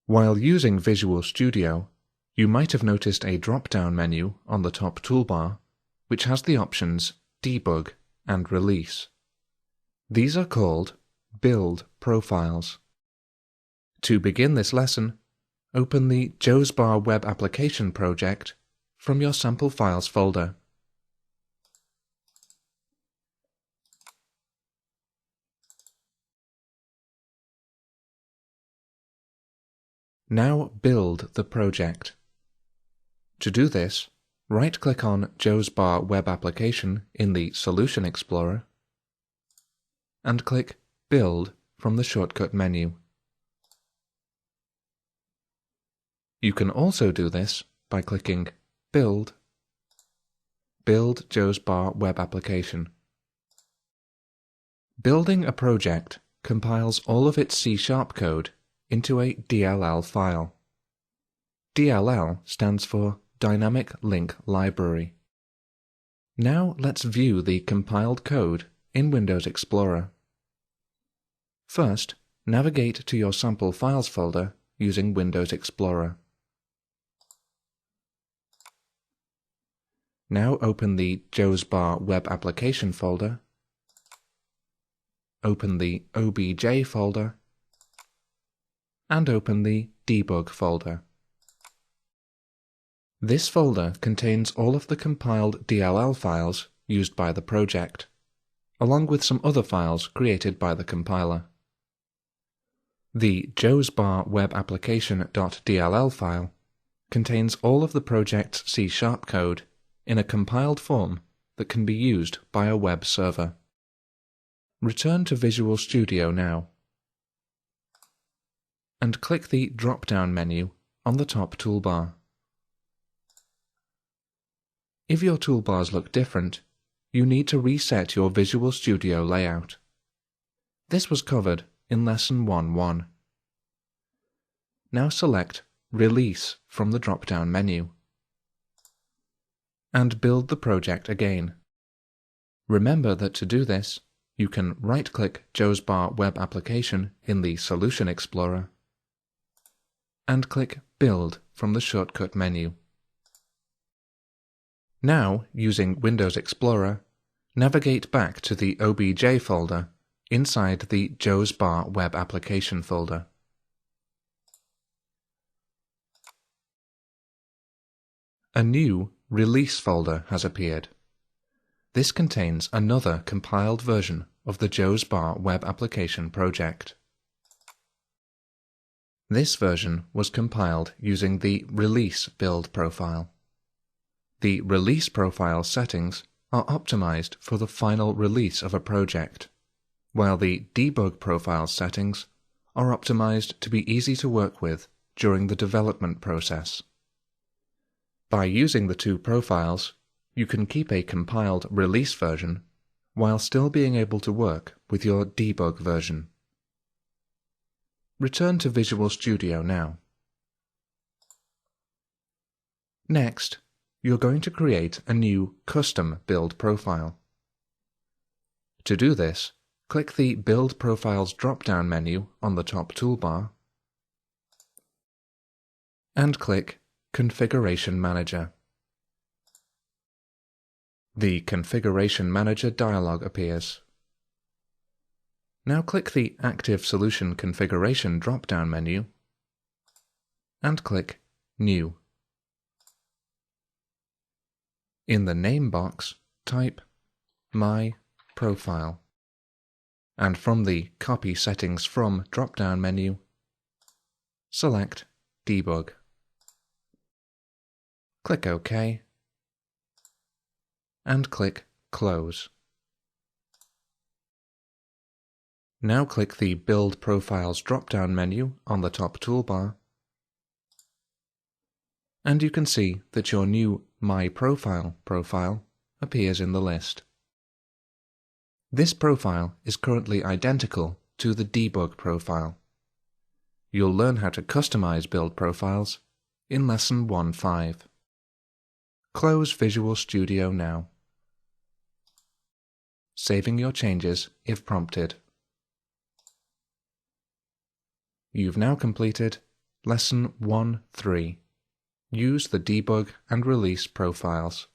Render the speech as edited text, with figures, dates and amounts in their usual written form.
While using Visual Studio, you might have noticed a drop-down menu on the top toolbar which has the options Debug and Release. These are called Build Profiles. To begin this lesson, open the JOSBAR Web Application project from your Sample Files folder. Now build the project. To do this, right-click on JOSBAR Web Application in the Solution Explorer and click Build from the shortcut menu. You can also do this by clicking Build JOSBAR Web Application. Building a project compiles all of its C# code into a DLL file. DLL stands for Dynamic Link Library. Now let's view the compiled code in Windows Explorer. First, navigate to your Sample Files folder using Windows Explorer. Now open the JOSBAR Web Application folder, open the OBJ folder, and open the Debug folder. This folder contains all of the compiled DLL files used by the project, along with some other files created by the compiler. The JOSBAR Web Application.dll file contains all of the project's C# code in a compiled form that can be used by a web server. Return to Visual Studio now, and click the drop-down menu on the top toolbar. If your toolbars look different, you need to reset your Visual Studio layout. This was covered in Lesson 1.1. Now select Release from the drop-down menu and build the project again. Remember that to do this, you can right-click JOSBAR Web Application in the Solution Explorer and click Build from the shortcut menu. Now, using Windows Explorer, navigate back to the OBJ folder inside the JOSBAR Web Application folder. A new Release folder has appeared. This contains another compiled version of the JOSBAR Web Application project. This version was compiled using the Release build profile. The Release profile settings are optimized for the final release of a project, while the Debug profile settings are optimized to be easy to work with during the development process. By using the two profiles, you can keep a compiled Release version while still being able to work with your Debug version. Return to Visual Studio now. Next, you're going to create a new custom build profile. To do this, click the Build Profiles drop-down menu on the top toolbar and click Configuration Manager. The Configuration Manager dialog appears. Now click the Active Solution Configuration drop-down menu and click New. In the name box, type My Profile, and from the Copy Settings From drop-down menu, select Debug. Click OK, and click Close. Now click the Build Profiles drop-down menu on the top toolbar, and you can see that your new My Profile profile appears in the list. This profile is currently identical to the Debug profile. You'll learn how to customize build profiles in Lesson 1.5. Close Visual Studio now, saving your changes if prompted. You've now completed Lesson 1.3. Use the debug and release profiles.